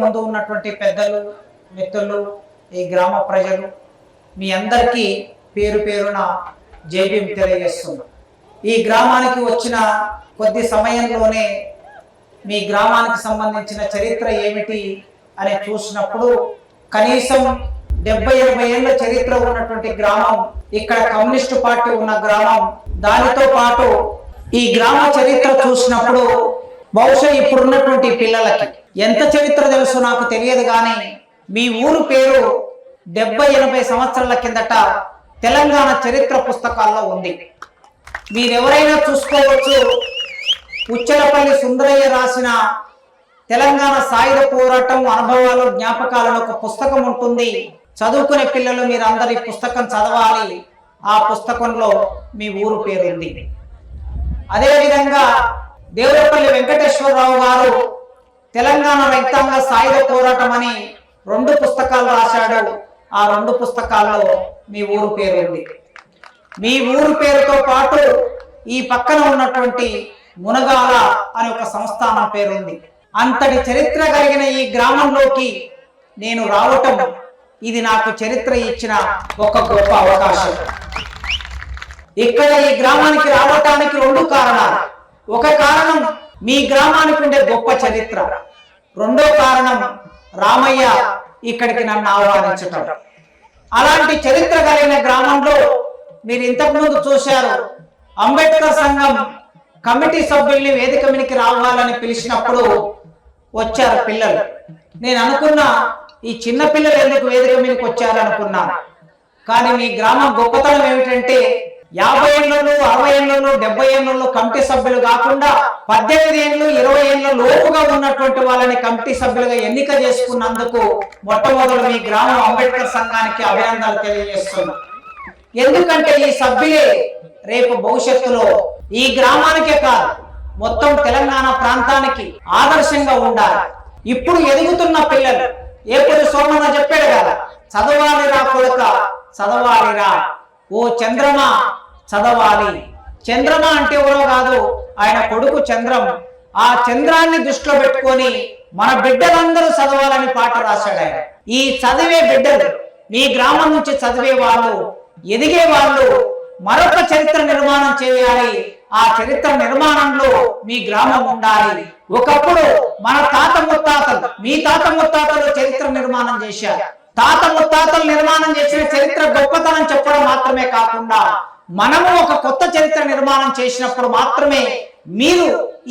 ముందు ఉన్నటువంటి పెద్దలు, మిత్రులు, ఈ గ్రామ ప్రజలు మీ అందరికీ పేరు పేరున జైభీం తెలియజేస్తున్నాం. ఈ గ్రామానికి వచ్చిన కొద్ది సమయంలోనే మీ గ్రామానికి సంబంధించిన చరిత్ర ఏమిటి అని చూసినప్పుడు కనీసం 70-80 ఏళ్ల చరిత్ర ఉన్నటువంటి గ్రామం, ఇక్కడ కమ్యూనిస్టు పార్టీ ఉన్న గ్రామం, దానితో పాటు ఈ గ్రామ చరిత్ర చూసినప్పుడు బహుశా ఇప్పుడున్నటువంటి పిల్లలకి ఎంత చరిత్ర తెలుసు నాకు తెలియదు, కానీ మీ ఊరు పేరు 70-80 సంవత్సరాల కిందట తెలంగాణ చరిత్ర పుస్తకాల్లో ఉంది. మీరెవరైనా చూసుకోవచ్చు. ఉచ్చలపల్లి సుందరయ్య రాసిన తెలంగాణ సాయుధ పోరాటం అనుభవాలు జ్ఞాపకాలను ఒక పుస్తకం ఉంటుంది. చదువుకునే పిల్లలు మీరందరూ ఈ పుస్తకం చదవాలి. ఆ పుస్తకంలో మీ ఊరు పేరు ఉంది. అదేవిధంగా దేవులపల్లి వెంకటేశ్వరరావు గారు తెలంగాణ రైతాంగ సాయుధ పోరాటం అని 2 పుస్తకాలు రాశాడు. ఆ 2 పుస్తకాల్లో మీ ఊరు పేరు ఉంది. మీ ఊరు పేరుతో పాటు ఈ పక్కన ఉన్నటువంటి మునగాల అనే ఒక సంస్థానం పేరుంది. అంతటి చరిత్ర కలిగిన ఈ గ్రామంలోకి నేను రావటం, ఇది నాకు చరిత్ర ఇచ్చిన ఒక గొప్ప అవకాశం. ఇక్కడ ఈ గ్రామానికి రావటానికి 2 కారణాలు. ఒక కారణం మీ గ్రామానికి ఉండే గొప్ప చరిత్ర, 2వ కారణం రామయ్య ఇక్కడికి నన్ను ఆహ్వానించటం. అలాంటి చరిత్ర కలిగిన గ్రామంలో మీరు ఇంతకుముందు చూశారు, అంబేద్కర్ సంఘం కమిటీ సభ్యుల్ని వేదిక మీదకి రావాలని పిలిచినప్పుడు వచ్చారు పిల్లలు. నేను అనుకున్నా ఈ చిన్న పిల్లలు ఎందుకు వేదిక మీదకి వచ్చారు అనుకున్నాను. కానీ మీ గ్రామం గొప్పతనం ఏమిటంటే 50 ఏళ్ళు, 60 ఏళ్ళు, 70 ఏళ్ళు కమిటీ సభ్యులు కాకుండా 18 ఏళ్ళు, 20 ఏళ్ళ లోపుగా ఉన్నటువంటి వాళ్ళని కమిటీ సభ్యులుగా ఎన్నిక చేసుకున్నందుకు మొట్టమొదటి మీ గ్రామం అంబేద్కర్ సంఘానికి అభినందనలు తెలియజేస్తున్నాం. ఎందుకంటే ఈ సభ్యులే రేపు భవిష్యత్తులో ఈ గ్రామానికే కాదు మొత్తం తెలంగాణ ప్రాంతానికి ఆదర్శంగా ఉండాలి. ఇప్పుడు ఎదుగుతున్న పిల్లలు ఏపూరి సోమన్న చెప్పాడు కదా, చదవాలిరా కొడుక చదవాలిరా, ఓ చంద్రమా చదవాలి. చంద్రమ అంటే ఎవరో కాదు, ఆయన కొడుకు చంద్రం. ఆ చంద్రాన్ని దృష్టిలో పెట్టుకొని మన బిడ్డలందరూ చదవాలని పాట రాశాడు ఆయన. ఈ చదివే బిడ్డలు, మీ గ్రామం నుంచి చదివే వాళ్ళు, ఎదిగే వాళ్ళు మరొక చరిత్ర నిర్మాణం చేయాలి. ఆ చరిత్ర నిర్మాణంలో మీ గ్రామం ఉండాలి. ఒకప్పుడు మన తాత ముత్తాతలు, మీ తాత ముత్తాతలు చరిత్ర నిర్మాణం చేశారు. తాత ముత్తాతలు నిర్మాణం చేసిన చరిత్ర గొప్పతనం చెప్పడం మాత్రమే కాకుండా మనము ఒక కొత్త చరిత్ర నిర్మాణం చేసినప్పుడు మాత్రమే మీరు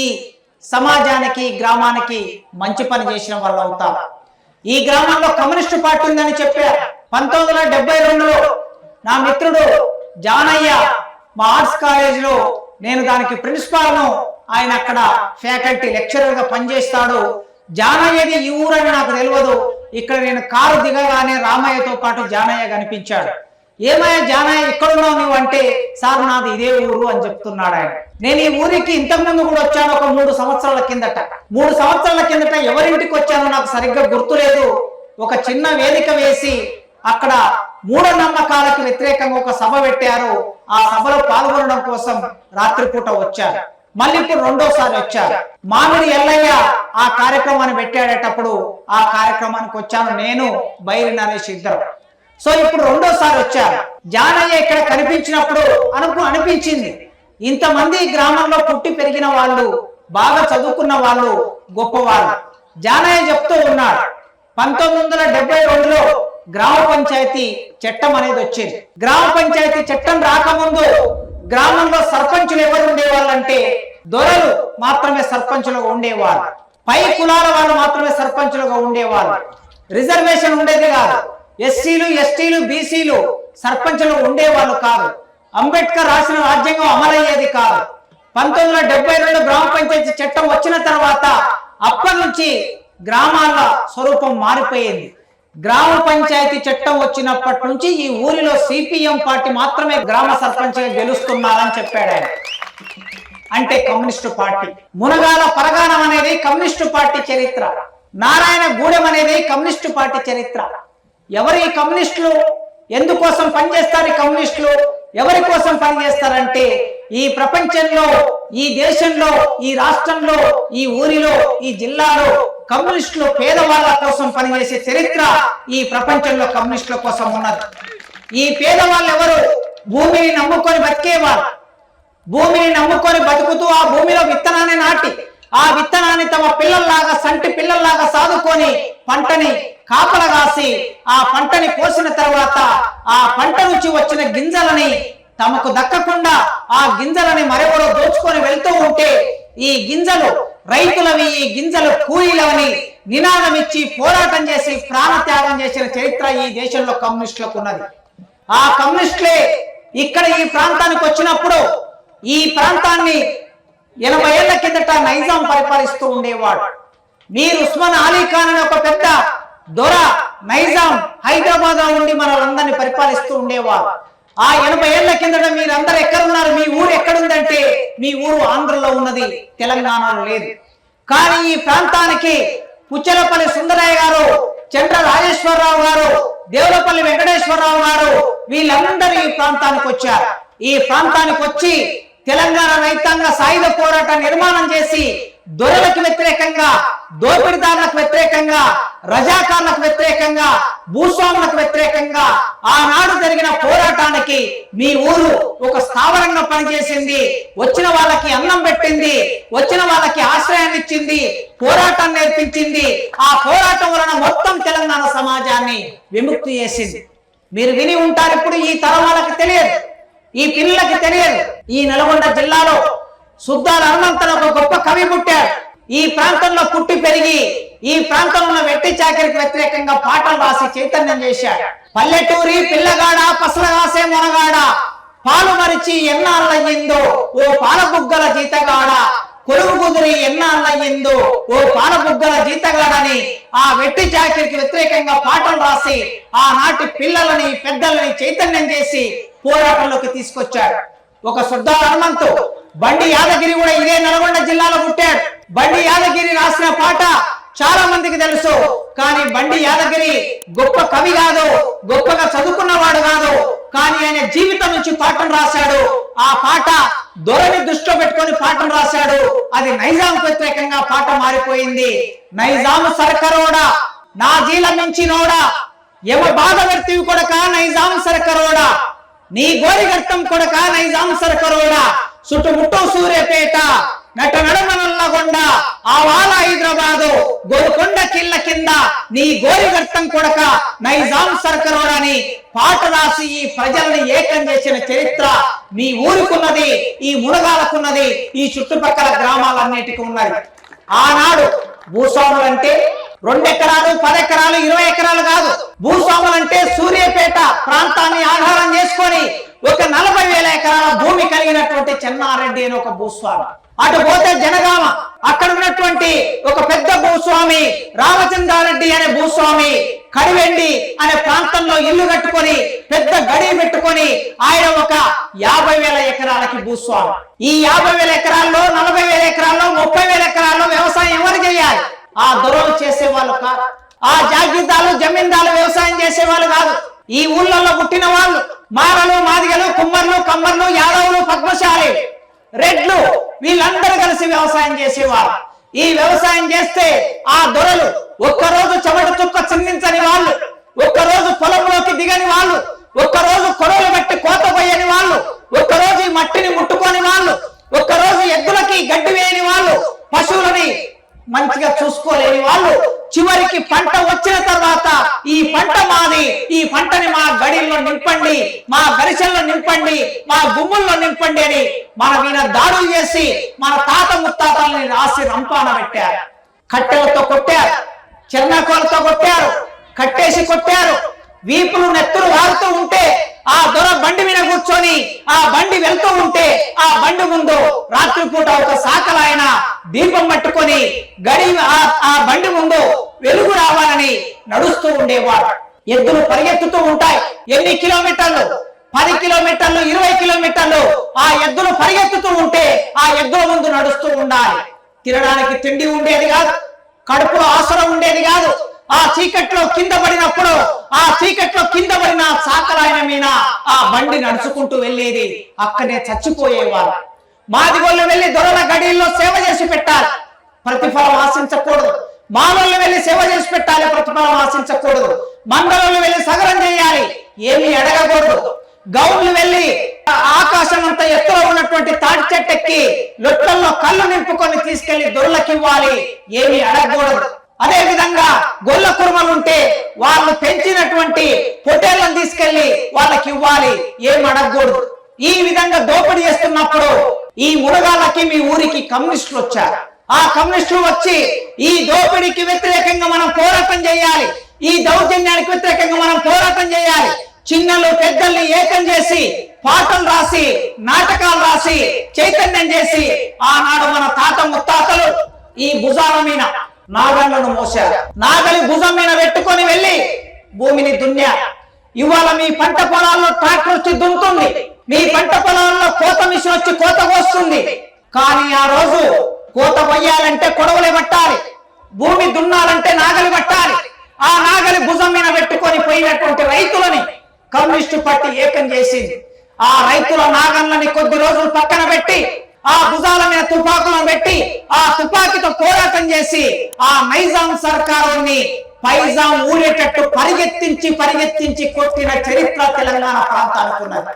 ఈ సమాజానికి, గ్రామానికి మంచి పని చేసిన వాళ్ళు అవుతారు. ఈ గ్రామంలో కమ్యూనిస్టు పార్టీ ఉందని చెప్పారు. 1972లో నా మిత్రుడు జానయ్య మా ఆర్ట్స్ కాలేజీలో, నేను దానికి ప్రిన్సిపాల్ను, ఆయన అక్కడ ఫ్యాకల్టీ లెక్చరర్ గా పనిచేస్తాడు. జానయ్యది ఈ ఊరని నాకు తెలియదు. ఇక్కడ నేను కారు దిగగానే రామయ్యతో పాటు జానయ్య కనిపించాడు. ఏమయ్య జానయ్య ఇక్కడున్నావు నువ్వు అంటే, సార్ నాది ఇదే ఊరు అని చెప్తున్నాడు ఆయన. నేను ఈ ఊరికి ఇంతకుముందు కూడా వచ్చాను, ఒక 3 సంవత్సరాల కిందట. 3 సంవత్సరాల కిందట ఎవరింటికి వచ్చానో నాకు సరిగ్గా గుర్తులేదు. ఒక చిన్న వేదిక వేసి అక్కడ మూఢనమ్మకాలకు వ్యతిరేకంగా ఒక సభ పెట్టారు. ఆ సభలో పాల్గొనడం కోసం రాత్రిపూట వచ్చారు. మళ్ళీ ఇప్పుడు 2వసారి వచ్చారు. మామిడి ఎల్లయ్య ఆ కార్యక్రమాన్ని పెట్టేటప్పుడు ఆ కార్యక్రమానికి వచ్చాను నేను, బైరి నరేష్ ఇద్దరు. సో ఇప్పుడు 2వసారి వచ్చారు. జానయ్య ఇక్కడ కనిపించినప్పుడు అనిపించింది, ఇంతమంది గ్రామంలో పుట్టి పెరిగిన వాళ్ళు, బాగా చదువుకున్న వాళ్ళు, గొప్పవాళ్ళు. జానయ్య చెప్తూ ఉన్నాడు, 1972లో గ్రామ పంచాయతీ చట్టం అనేది వచ్చింది. గ్రామ పంచాయతీ చట్టం రాకముందు గ్రామంలో సర్పంచులు ఎవరు ఉండేవాళ్ళంటే దొరలు మాత్రమే సర్పంచులుగా ఉండేవాళ్ళు. పై కులాల వాళ్ళు మాత్రమే సర్పంచులుగా ఉండేవాళ్ళు. రిజర్వేషన్ ఉండేది కాదు. ఎస్సీలు, ఎస్టీలు, బీసీలు సర్పంచులు ఉండేవాళ్ళు కాదు. అంబేద్కర్ రాసిన రాజ్యాంగం అమలయ్యేది కాదు. 1972 గ్రామ పంచాయతీ చట్టం వచ్చిన తర్వాత అప్పటి నుంచి గ్రామాల స్వరూపం మారిపోయింది. గ్రామ పంచాయతీ చట్టం వచ్చినప్పటి నుంచి ఈ ఊరిలో సిపిఎం పార్టీ మాత్రమే గ్రామ సర్పంచ్గా గెలుస్తున్నారని చెప్పాడు ఆయన. అంటే కమ్యూనిస్టు పార్టీ. మునగాల పరగానం అనేది కమ్యూనిస్టు పార్టీ చరిత్ర. నారాయణ గూడెం అనేది కమ్యూనిస్టు పార్టీ చరిత్ర. ఎవరి కమ్యూనిస్టులు ఎందుకోసం పనిచేస్తారు? కమ్యూనిస్టులు ఎవరి కోసం పనిచేస్తారంటే ఈ ప్రపంచంలో, ఈ దేశంలో, ఈ రాష్ట్రంలో, ఈ ఊరిలో, ఈ జిల్లాలో కమ్యూనిస్టులు పేదవాళ్ళ కోసం పనిచేసే చరిత్ర ఈ ప్రపంచంలో కమ్యూనిస్టుల కోసం ఉన్నది. ఈ పేదవాళ్ళు ఎవరు? భూమిని నమ్ముకొని బతికేవాళ్ళు. భూమిని నమ్ముకొని బతుకుతూ ఆ భూమిలో విత్తనాన్ని నాటి ఆ విత్తనాన్ని తమ పిల్లల్లాగా సంటి పిల్లల్లాగా సాదుకొని పంటని కాపలగాసి ఆ పంటని కోసిన తర్వాత ఆ పంట నుంచి వచ్చిన గింజలని తమకు దక్కకుండా ఆ గింజలని మరెవరో దోచుకొని వెళ్తూ ఉంటే ఈ గింజలు రైతులవి, ఈ గింజలు కూలీలవని నినాదం ఇచ్చి పోరాటం చేసి ప్రాణత్యాగం చేసిన చరిత్ర ఈ దేశంలో కమ్యూనిస్టులకు ఉన్నది. ఆ కమ్యూనిస్టులే ఇక్కడ ఈ ప్రాంతానికి వచ్చినప్పుడు ఈ ప్రాంతాన్ని 80 ఏళ్ల కిందట నైజాం పరిపాలిస్తూ ఉండేవాడు. మీర్ ఉస్మాన్ అలీ ఖాన్ అనే ఒక పెద్ద దొర నైజాం హైదరాబాద్ లో ఉండి మనలందరినీ పరిపాలిస్తూ ఉండేవాడు. ఆ 80 ఏళ్ల కిందట మీరందరూ ఎక్కడున్నారు? మీ ఊరు ఎక్కడుందంటే మీ ఊరు ఆంధ్రలో ఉన్నది, తెలంగాణలో లేదు. కానీ ఈ ప్రాంతానికి పుచ్చలపల్లి సుందరయ్య గారు, చంద్ర రాజేశ్వరరావు గారు, దేవులపల్లి వెంకటేశ్వరరావు గారు వీళ్ళందరూ ఈ ప్రాంతానికి వచ్చారు. ఈ ప్రాంతానికి వచ్చి తెలంగాణ రైతాంగ సాయుధ పోరాట నిర్మాణం చేసి దొరలకు వ్యతిరేకంగా, దోపిడిదారులకు వ్యతిరేకంగా, రజాకార్లకు వ్యతిరేకంగా, భూస్వాములకు వ్యతిరేకంగా ఆనాడు జరిగిన పోరాటానికి మీ ఊరు ఒక స్థావరంగా పనిచేసింది. వచ్చిన వాళ్ళకి అన్నం పెట్టింది, వచ్చిన వాళ్ళకి ఆశ్రయాన్ని ఇచ్చింది, పోరాటం నేర్పించింది. ఆ పోరాటం వలన మొత్తం తెలంగాణ సమాజాన్ని విముక్తి చేసింది. మీరు విని ఉంటారు, ఇప్పుడు ఈ తరం వాళ్ళకి తెలియదు, ఈ పిల్లలకి తెలియదు. ఈ నల్గొండ జిల్లాలో సుద్దాల హనుమంతుడు ఒక గొప్ప కవి పుట్టాడు. ఈ ప్రాంతంలో పుట్టి పెరిగి ఈ ప్రాంతంలో ఉన్న వెట్టి చాకరికి వ్యతిరేకంగా పాటలు రాసి చైతన్యం చేశాడు. పల్లెటూరి పిల్లగాడ పసలగాసే మొనగాడ, పాలు మరిచి ఎన్నాళ్ళయ్యిందో ఓ పాలబుగ్గల జీతగాడ, కొలువు కుదిరి ఎన్నాళ్ళయ్యిందో ఓ పాలబుగ్గల జీతగాడని ఆ వెట్టి చాకరికి వ్యతిరేకంగా పాటలు రాసి ఆనాటి పిల్లలని పెద్దలని చైతన్యం చేసి పోరాటంలోకి తీసుకొచ్చాడు. ఒక సుద్దాల హనుమంతు. బండి యాదగిరి కూడా ఇదే నల్గొండ జిల్లాలో పుట్టాడు. బండి యాదగిరి రాసిన పాట చాలా మందికి తెలుసు, కానీ బండి యాదగిరి గొప్ప కవి కాదు, గొప్పగా చదువుకున్నవాడు కాదు, కానీ ఆయన జీవితం నుంచి పాటను రాశాడు. ఆ పాట దొరని దృష్టిలో పెట్టుకొని పాటను రాశాడు. అది నైజాం వ్యతిరేకంగా పాట మారిపోయింది. నైజాం సర్కరోడా నా జీల నుంచి నోడా, ఎవ బాధ వ్యక్తివి కొడక నైజాం సర్కరోడా, నీ గోరి గట్టం కొడక నైజాం సర్కరోడా, చుట్టుముట్టు సూర్యపేట నట నడమ నల్లగొండ ఆవాల హైదరాబాదు గోల్కొండ కిల్ల కింద నీ గోరి గట్టం కొడక నైజాం సర్కరోడని పాట రాసి ఈ ప్రజల్ని ఏకం చేసిన చరిత్ర మీ ఊరుకున్నది, ఈ మునగాలకున్నది, ఈ చుట్టుపక్కల గ్రామాలన్నిటికీ ఉన్నది. ఆనాడు భూస్వాములంటే 2 ఎకరాలు 10 ఎకరాలు 20 ఎకరాలు కాదు. భూస్వాములంటే సూర్యాపేట ప్రాంతాన్ని ఆధారం చేసుకొని ఒక 40,000 ఎకరాల భూమి కలిగినటువంటి చెన్నారెడ్డి అని ఒక భూస్వామి. అటు పోతే జనగామ, అక్కడ ఉన్నటువంటి ఒక పెద్ద భూస్వామి రామచంద్రారెడ్డి అనే భూస్వామి కడివెండి అనే ప్రాంతంలో ఇల్లు కట్టుకొని పెద్ద గడి పెట్టుకొని ఆయన ఒక 50,000 ఎకరాలకి భూస్వామి. ఈ 50,000 ఎకరాల్లో 40,000 ఎకరాల్లో 30,000 ఎకరాల్లో వ్యవసాయం ఎవరు చేయాలి? ఆ దొరలు చేసేవాళ్ళు కాదు, ఆ జాగీర్దారులు జమీందారులు వ్యవసాయం చేసేవాళ్ళు కాదు. ఈ ఊళ్ళల్లో పుట్టిన వాళ్ళు మారలు, మాదిగలు, కుమ్మర్లు, కమ్మర్లు, యాదవులు, పద్మశాలి, రెడ్లు వీళ్ళందరూ కలిసి వ్యవసాయం చేసేవాళ్ళు. ఈ వ్యవసాయం చేస్తే ఆ దొరలు ఒక్కరోజు చెమట చుక్క చిందించని వాళ్ళు, ఒక్కరోజు పొలంలోకి దిగని వాళ్ళు, ఒక్కరోజు కొడవలు బట్టి కోత పోయని వాళ్ళు, ఒక్కరోజు ఈ మట్టిని ముట్టుకొని వాళ్ళు, ఒక్కరోజు ఎద్దులకి గడ్డి వేయని వాళ్ళు, పశువులని మంచిగా చూసుకోలేని వాళ్ళు, చివరికి పంట వచ్చిన తర్వాత ఈ పంట మాది, ఈ పంటని మా గడిల్లో నింపండి, మా గరిసెల్లో నింపండి, మా గుమ్ముల్లో నింపండి అని మన మీద దాడులు చేసి మన తాత ముత్తాతల్ని రాసి రంపాన పెట్టారు. కట్టెలతో కొట్టారు, చెన్నాకోలతో కొట్టారు, కట్టేసి కొట్టారు. వీపులు నెత్తులు వారుతూ ఉంటే ఆ దొర బండి మీద కూర్చొని ఆ బండి వెళ్తూ ఉంటే ఆ బండి ముందు రాత్రిపూట ఒక సాకలాయన దీపం పట్టుకొని గడి ఆ బండి ముందు వెలుగు రావాలని నడుస్తూ ఉండేవాడు. ఎద్దులు పరిగెత్తుతూ ఉంటాయి. ఎన్ని కిలోమీటర్లు? 10 కిలోమీటర్లు, 20 కిలోమీటర్లు. ఆ ఎద్దులు పరిగెత్తుతూ ఉంటే ఆ ఎద్దుల ముందు నడుస్తూ ఉండాలి. తినడానికి తిండి ఉండేది కాదు, కడుపులో ఆసరం ఉండేది కాదు. ఆ చీకట్లో కింద పడినప్పుడు ఆ చీకట్లో కింద పడిన సాకలాయన మీద ఆ బండి నడుచుకుంటూ వెళ్ళేది. అక్కడే చచ్చిపోయేవారు. మాదిగోళ్ళు వెళ్ళి దొరల గడిల్లో సేవ చేసి పెట్టాలి. ప్రతిఫలం ఆశించకూడదు. మాలల్లో వెళ్ళి సేవ చేసి పెట్టాలి, ప్రతిఫలం ఆశించకూడదు. మండలంలో వెళ్ళి సగరం చేయాలి, ఏమీ అడగకూడదు. గౌన్లు వెళ్ళి ఆకాశం అంత ఎత్తులో ఉన్నటువంటి తాటి చెట్టెక్కి లొట్టల్లో కళ్ళు నింపుకొని తీసుకెళ్లి దొరలకు ఇవ్వాలి, ఏమీ అడగకూడదు. అదే విధంగా గొల్ల కుర్మలు ఉంటే వాళ్ళు పెంచినటువంటి పొట్టేళ్లను తీసుకెళ్లి వాళ్ళకి ఇవ్వాలి, ఏమి అడగకూడదు. ఈ విధంగా దోపిడీ చేస్తున్నప్పుడు ఈ మునగాళ్ళకి మీ ఊరికి కమ్యూనిస్టులు వచ్చారు. ఆ కమ్యూనిస్టులు వచ్చి ఈ దోపిడీకి వ్యతిరేకంగా మనం పోరాటం చేయాలి, ఈ దౌర్జన్యానికి వ్యతిరేకంగా మనం పోరాటం చేయాలి. చిన్నలు పెద్దల్ని ఏకం చేసి పాటలు రాసి నాటకాలు రాసి చైతన్యం చేసి ఆనాడు మన తాత ముత్తాతలు ఈ భుజాల మీద నాగళ్లను మోసారు. నాగలి భుజం మీద పెట్టుకొని వెళ్ళి భూమిని దున్యారు. ఇవాళ మీ పంట పొలాల్లో ట్రాక్టర్ వచ్చి దున్నుతుంది, మీ పంట పొలాల్లో కోత మిషన్ వచ్చి కోత కోస్తుంది. కానీ ఆ రోజు కోత కొయ్యాలంటే కొడవలే పట్టాలి, భూమి దున్నాలంటే నాగలి పట్టాలి. ఆ నాగలి భుజం మీద పెట్టుకొని పోయినటువంటి రైతులని కమ్యూనిస్టు పార్టీ ఏకం చేసింది. ఆ రైతుల నాగన్లని కొద్ది రోజులు పక్కన పెట్టి ఆ భుజాల మీద తుపాకులను పెట్టి ఆ తుపాకీతో పోరాటం చేసి ఆ నైజాం సర్కారుని పైజాం ఊరేటట్టు పరిగెత్తించి కొట్టిన చరిత్ర తెలంగాణ ప్రాంతానికి ఉన్నది.